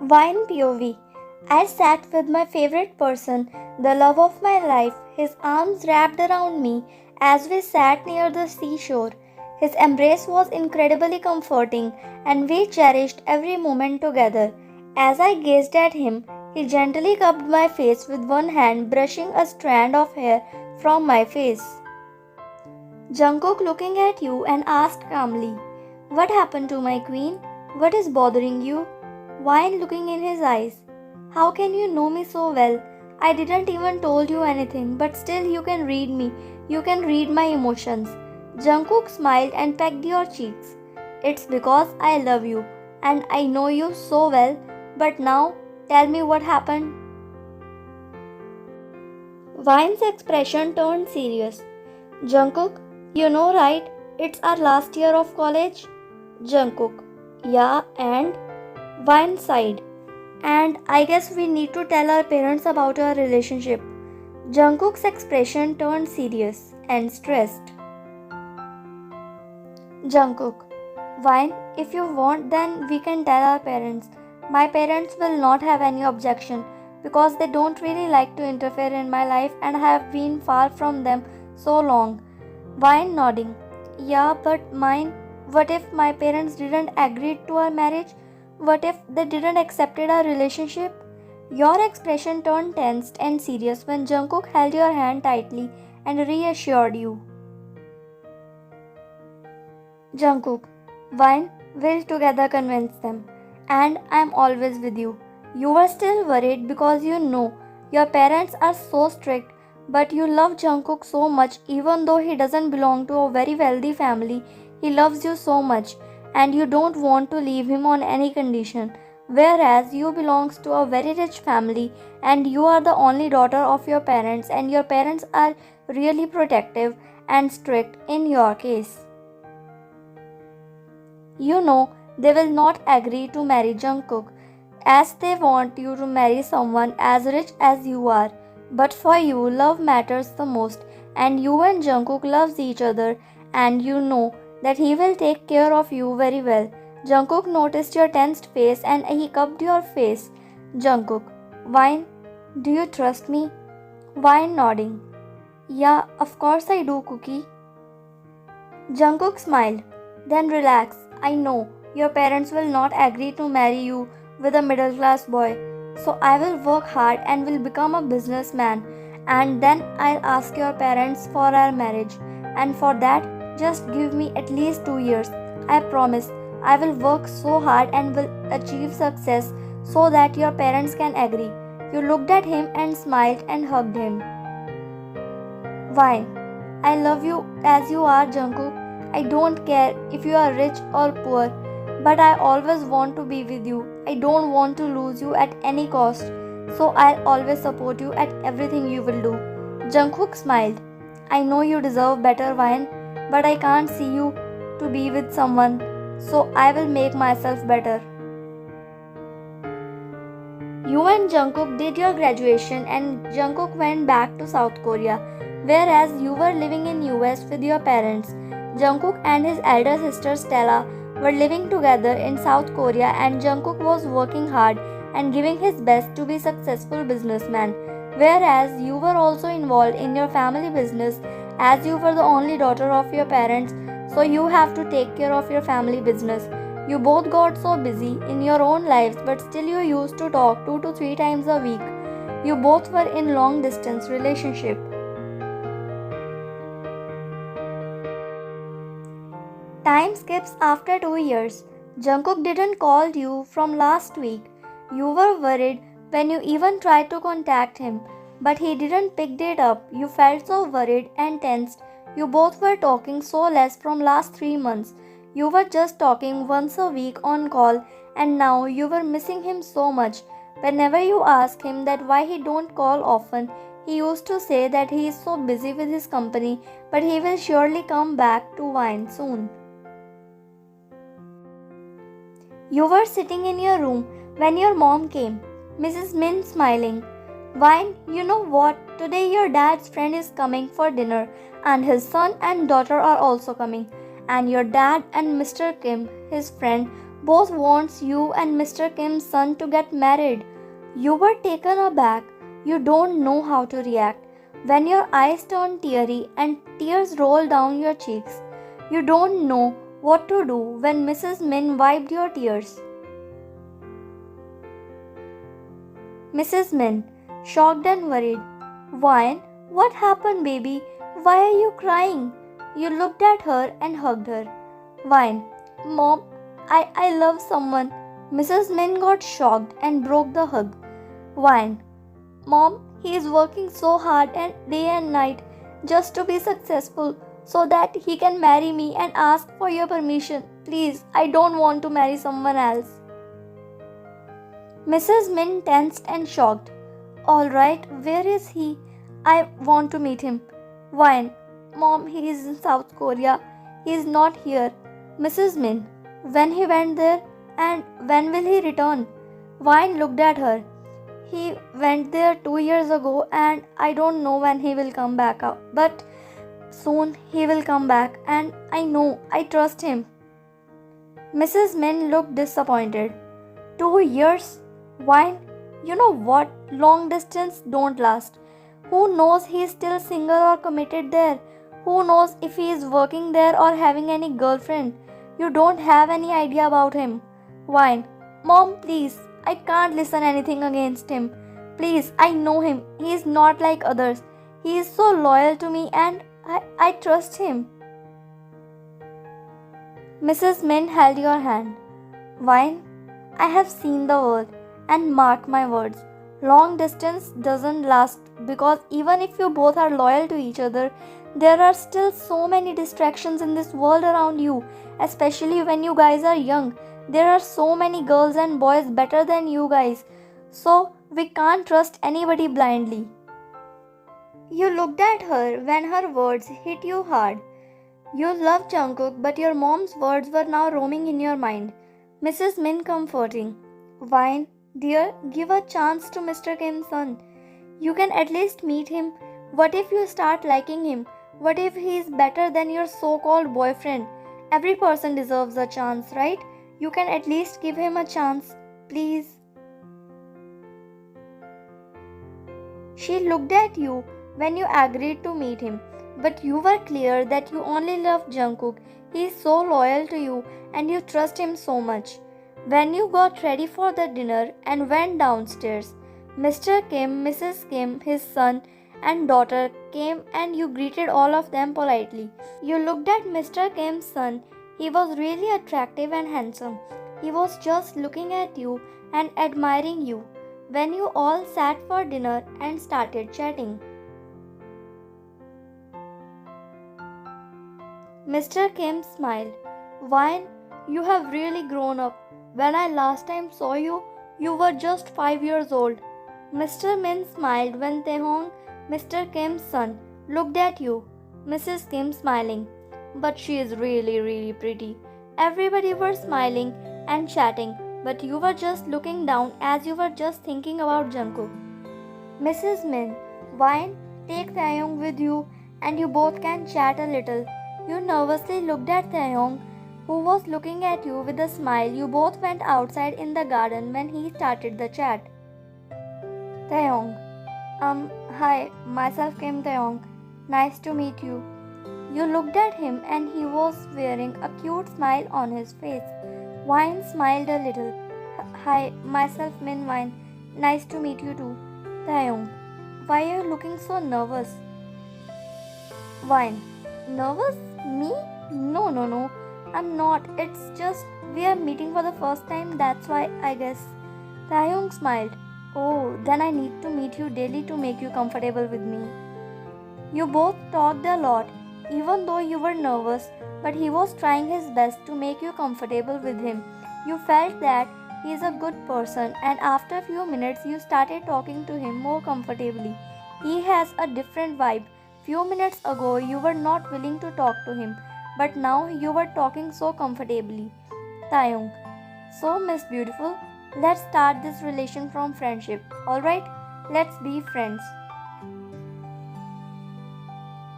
Wine POV. I sat with my favorite person, the love of my life, his arms wrapped around me as we sat near the seashore. His embrace was incredibly comforting, and we cherished every moment together. As I gazed at him, he gently cupped my face with one hand, brushing a strand of hair from my face. Jungkook looking at you and asked calmly, "What happened to my queen? What is bothering you?" Wine looking in his eyes. "How can you know me so well? I didn't even told you anything, but still you can read me. You can read my emotions." Jungkook smiled and pecked your cheeks. "It's because I love you and I know you so well, but now tell me what happened." Vine's expression turned serious. "Jungkook, you know right, it's our last year of college." Jungkook, "Yeah, and?" Vine sighed. "And I guess we need to tell our parents about our relationship." Jungkook's expression turned serious and stressed. Jungkook, "Vine, if you want, then we can tell our parents. My parents will not have any objection because they don't really like to interfere in my life and I have been far from them so long." Vine nodding. "Yeah, but mine, what if my parents didn't agree to our marriage? What if they didn't accepted our relationship?" Your expression turned tensed and serious when Jungkook held your hand tightly and reassured you. Jungkook, "Vine, we'll together convince them. And I'm always with you." You were still worried because you know your parents are so strict, but you love Jungkook so much even though he doesn't belong to a very wealthy family. He loves you so much and you don't want to leave him on any condition. Whereas you belongs to a very rich family and you are the only daughter of your parents and your parents are really protective and strict in your case. You know they will not agree to marry Jungkook as they want you to marry someone as rich as you are. But for you, love matters the most, and you and Jungkook loves each other, and you know that he will take care of you very well. Jungkook noticed your tensed face and he cupped your face. Jungkook, "Vine, do you trust me?" Vine nodding. "Yeah, of course I do, Cookie." Jungkook smiled. "Then relax. I know your parents will not agree to marry you with a middle class boy. So I will work hard and will become a businessman, and then I'll ask your parents for our marriage. And for that, just give me at least 2 years. I promise I will work so hard and will achieve success so that your parents can agree." You looked at him and smiled and hugged him. "Why? I love you as you are, Jungkook. I don't care if you are rich or poor, but I always want to be with you. I don't want to lose you at any cost, so I'll always support you at everything you will do." Jungkook smiled. "I know you deserve better, Vine, but I can't see you to be with someone, so I will make myself better." You and Jungkook did your graduation and Jungkook went back to South Korea, whereas you were living in US with your parents. Jungkook and his elder sister Stella were living together in South Korea and Jungkook was working hard and giving his best to be a successful businessman, whereas you were also involved in your family business as you were the only daughter of your parents, so you have to take care of your family business. You both got so busy in your own lives, but still you used to talk 2 to 3 times a week. You both were in long distance relationship. Time skips after 2 years. Jungkook didn't call you from last week. You were worried when you even tried to contact him, but he didn't pick it up. You felt so worried and tensed. You both were talking so less from last 3 months. You were just talking once a week on call and now you were missing him so much. Whenever you ask him that why he don't call often, he used to say that he is so busy with his company, but he will surely come back to Vine soon. You were sitting in your room when your mom came, Mrs. Min smiling. "Vine, you know what? Today your dad's friend is coming for dinner and his son and daughter are also coming. And your dad and Mr. Kim, his friend, both wants you and Mr. Kim's son to get married. You were taken aback. You don't know how to react. When your eyes turn teary and tears roll down your cheeks, you don't know what to do when Mrs. Min wiped your tears. Mrs. Min, shocked and worried. Wine, what happened, baby? Why are you crying? You looked at her and hugged her. Wine, Mom, I love someone. Mrs. Min got shocked and broke the hug. Wine, Mom, he is working so hard and day and night just to be successful so that he can marry me and ask for your permission. Please, I don't want to marry someone else. Mrs. Min tensed and shocked. All right, where is he? I want to meet him. Wine, Mom, he is in South Korea. He is not here. Mrs. Min, when he went there and when will he return? Wine looked at her. He went there 2 years ago and I don't know when he will come back out. But soon he will come back and I know, I trust him. Mrs. Min looked disappointed. 2 years? Wine, you know what? Long distance don't last. Who knows he is still single or committed there? Who knows if he is working there or having any girlfriend? You don't have any idea about him. Wine, Mom, please, I can't listen anything against him. Please, I know him. He is not like others. He is so loyal to me and I trust him. Mrs. Min held your hand. Wine, I have seen the world. And mark my words, long distance doesn't last because even if you both are loyal to each other, there are still so many distractions in this world around you, especially when you guys are young. There are so many girls and boys better than you guys, so we can't trust anybody blindly. You looked at her when her words hit you hard. You love JUNGKOOK, but your mom's words were now roaming in your mind. Mrs. Min comforting. Wine, dear, give a chance to Mr. Kim's son. You can at least meet him. What if you start liking him? What if he is better than your so-called boyfriend? Every person deserves a chance, right? You can at least give him a chance, please. She looked at you when you agreed to meet him, but you were clear that you only love JUNGKOOK. He is so loyal to you and you trust him so much. When you got ready for the dinner and went downstairs, Mr. Kim, Mrs. Kim, his son and daughter came and you greeted all of them politely. You looked at Mr. Kim's son. He was really attractive and handsome. He was just looking at you and admiring you when you all sat for dinner and started chatting. Mr. Kim smiled. Wine, you have really grown up. When I last time saw you, you were just 5 years old. Mr. Min smiled when Taehong, Mr. Kim's son, looked at you. Mrs. Kim smiling. But she is really pretty. Everybody were smiling and chatting, but you were just looking down as you were just thinking about JUNGKOOK. Mrs. Min, Wine, take Taeyong with you and you both can chat a little. You nervously looked at Taeyong, who was looking at you with a smile. You both went outside in the garden when he started the chat. Taeyong, hi, myself Kim Taeyong. Nice to meet you. You looked at him and he was wearing a cute smile on his face. Wine smiled a little. Hi, myself Min Wine. Nice to meet you too. Taeyong, why are you looking so nervous? Wine, nervous? Me? No. I'm not. It's just we are meeting for the first time, that's why I guess. Taeyong smiled. Oh, then I need to meet you daily to make you comfortable with me. You both talked a lot, even though you were nervous, but he was trying his best to make you comfortable with him. You felt that he is a good person, and after a few minutes you started talking to him more comfortably. He has a different vibe. Few minutes ago you were not willing to talk to him, but now you were talking so comfortably. Taeyong, so Miss Beautiful, let's start this relation from friendship. Alright, let's be friends.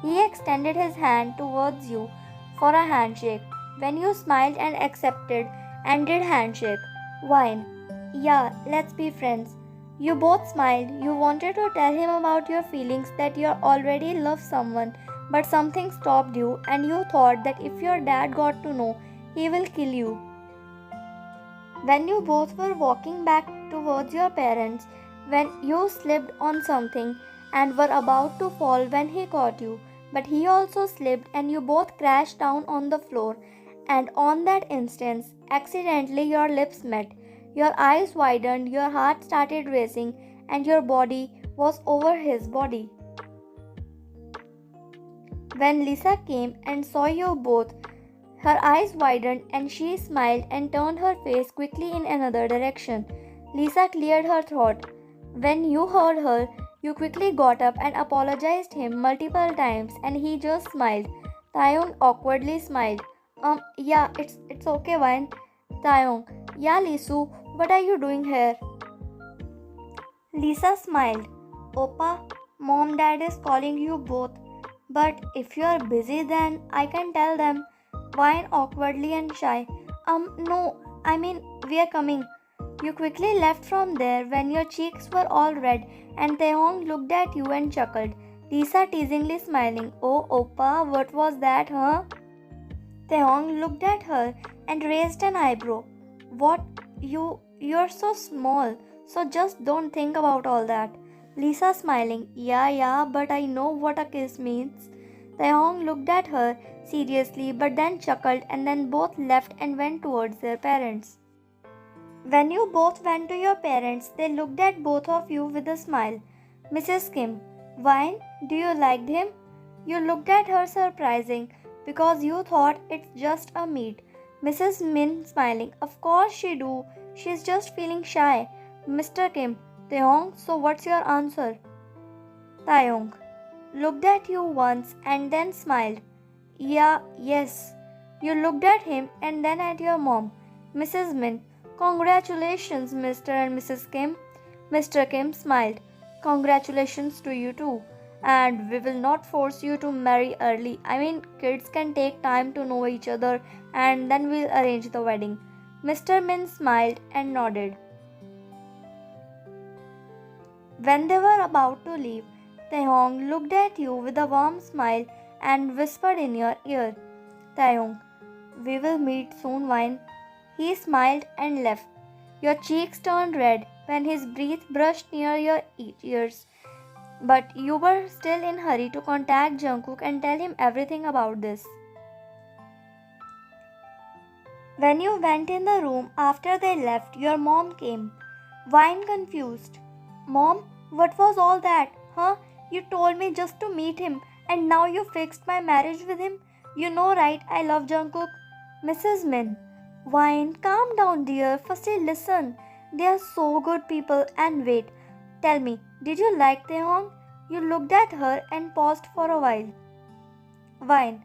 He extended his hand towards you for a handshake. When you smiled and accepted, and did handshake. Wine. Yeah, let's be friends. You both smiled. You wanted to tell him about your feelings that you already love someone, but something stopped you, and you thought that if your dad got to know, he will kill you. When you both were walking back towards your parents, when you slipped on something and were about to fall when he caught you, but he also slipped and you both crashed down on the floor, and on that instant, accidentally your lips met. Your eyes widened, your heart started racing, and your body was over his body. When Lisa came and saw you both, her eyes widened and she smiled and turned her face quickly in another direction. Lisa cleared her throat. When you heard her, you quickly got up and apologized him multiple times and he just smiled. Taeyong awkwardly smiled. Yeah, it's okay, Wine. Taeyong, yeah, Lisu, what are you doing here? Lisa smiled. Oppa, mom dad is calling you both. But if you are busy, then I can tell them. Wine awkwardly and shy. No, I mean, we are coming. You quickly left from there when your cheeks were all red and Taehong looked at you and chuckled. Lisa teasingly smiling. Oh, Oppa, what was that, huh? Taehong looked at her and raised an eyebrow. What? You're so small, so just don't think about all that. Lisa smiling. Yeah, but I know what a kiss means. Taeyong looked at her seriously but then chuckled and then both left and went towards their parents. When you both went to your parents, they looked at both of you with a smile. Mrs. Kim, Wine, do you like him? You looked at her surprising because you thought it's just a meet. Mrs. Min smiling, of course she do. She's just feeling shy. Mr. Kim, Taeyong, so what's your answer? Taeyong looked at you once and then smiled. Yes. You looked at him and then at your mom. Mrs. Min, congratulations, Mr. and Mrs. Kim. Mr. Kim smiled. Congratulations to you too. And we will not force you to marry early. I mean, kids can take time to know each other and then we'll arrange the wedding. Mr. Min smiled and nodded. When they were about to leave, Taeyong looked at you with a warm smile and whispered in your ear, Taeyong, we will meet soon, Wine. He smiled and left. Your cheeks turned red when his breath brushed near your ears. But you were still in a hurry to contact JUNGKOOK and tell him everything about this. When you went in the room after they left, your mom came. Wine confused. Mom, what was all that? Huh? You told me just to meet him and now you fixed my marriage with him. You know, right? I love JUNGKOOK. Mrs. Min. Wine, calm down, dear. Firstly, listen. They are so good people. And wait, tell me, did you like Taeyong? You looked at her and paused for a while. Wine.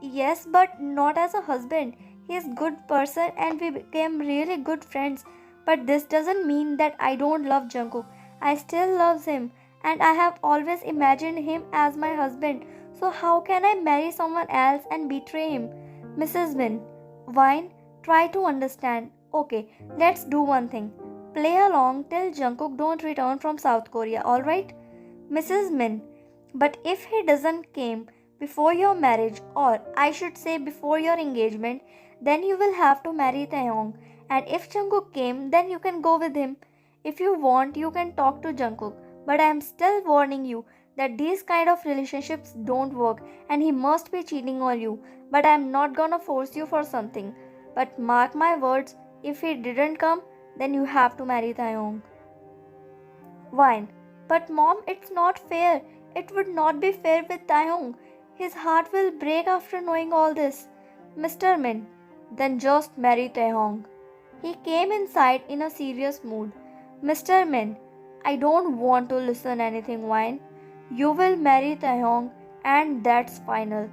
Yes, but not as a husband. He is a good person and we became really good friends. But this doesn't mean that I don't love JUNGKOOK. I still love him and I have always imagined him as my husband. So how can I marry someone else and betray him? Mrs. Min. Wine, try to understand. Okay, let's do one thing. Play along till JUNGKOOK don't return from South Korea, alright? Mrs. Min. But if he doesn't came before your marriage, or I should say before your engagement, then you will have to marry Taeyong. And if JUNGKOOK came, then you can go with him. If you want, you can talk to JUNGKOOK. But I am still warning you that these kind of relationships don't work and he must be cheating on you. But I am not gonna force you for something. But mark my words, if he didn't come, then you have to marry Taeyong. Wine. But mom, it's not fair. It would not be fair with Taeyong. His heart will break after knowing all this. Mr. Min. Then just marry Taeyong. He came inside in a serious mood. Mr. Min. I don't want to listen anything, Wine. You will marry Taeyong and that's final.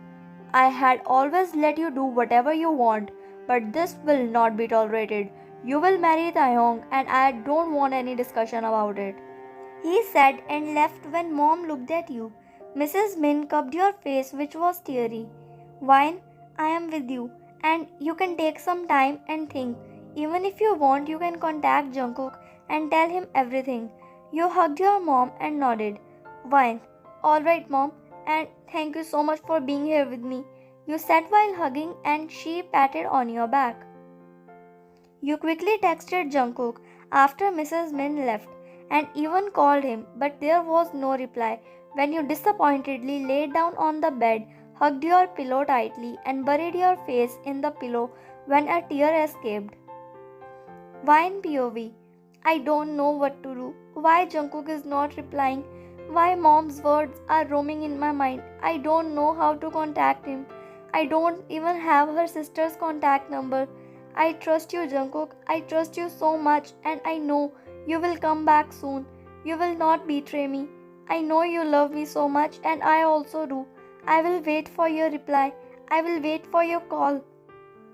I had always let you do whatever you want, but this will not be tolerated. You will marry Taeyong and I don't want any discussion about it. He said and left when mom looked at you. Mrs. Min cupped your face which was teary. Wine, I am with you and you can take some time and think. Even if you want, you can contact Jungkook and tell him everything. You hugged your mom and nodded. Wine. Alright, mom, and thank you so much for being here with me. You said while hugging, and she patted on your back. You quickly texted Jungkook after Mrs. Min left and even called him, but there was no reply. When you disappointedly laid down on the bed, hugged your pillow tightly, and buried your face in the pillow when a tear escaped. Wine POV. I don't know what to do. Why Jungkook is not replying? Why mom's words are roaming in my mind? I don't know how to contact him. I don't even have her sister's contact number. I trust you, Jungkook. I trust you so much, and I know you will come back soon. You will not betray me. I know you love me so much, and I also do. I will wait for your reply. I will wait for your call.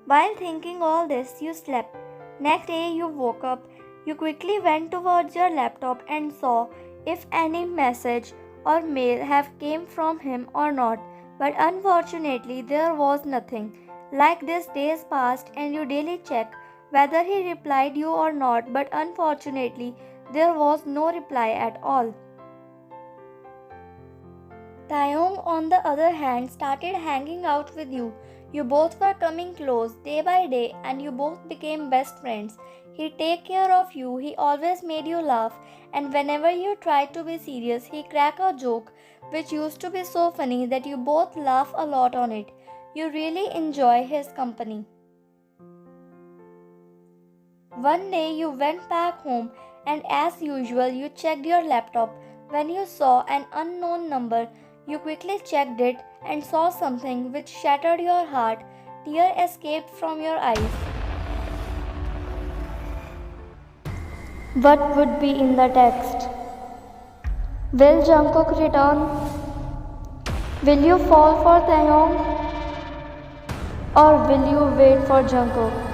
While thinking all this, you slept. Next day, you woke up. You quickly went towards your laptop and saw if any message or mail have came from him or not. But unfortunately, there was nothing. Like this, days passed and you daily check whether he replied you or not, but unfortunately, there was no reply at all. Taeyong, on the other hand, started hanging out with you. You both were coming close day by day and you both became best friends. He take care of you, he always made you laugh, and whenever you tried to be serious, he cracked a joke which used to be so funny that you both laugh a lot on it. You really enjoy his company. One day you went back home and as usual you checked your laptop. When you saw an unknown number, you quickly checked it and saw something which shattered your heart. Tear escaped from your eyes. What would be in the text? Will Jungkook return? Will you fall for Taeyong? Or will you wait for Jungkook?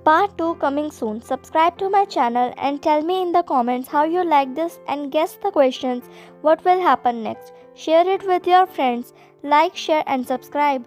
Part 2 coming soon. Subscribe to my channel and tell me in the comments how you like this and guess the questions what will happen next. Share it with your friends. Like, share and subscribe.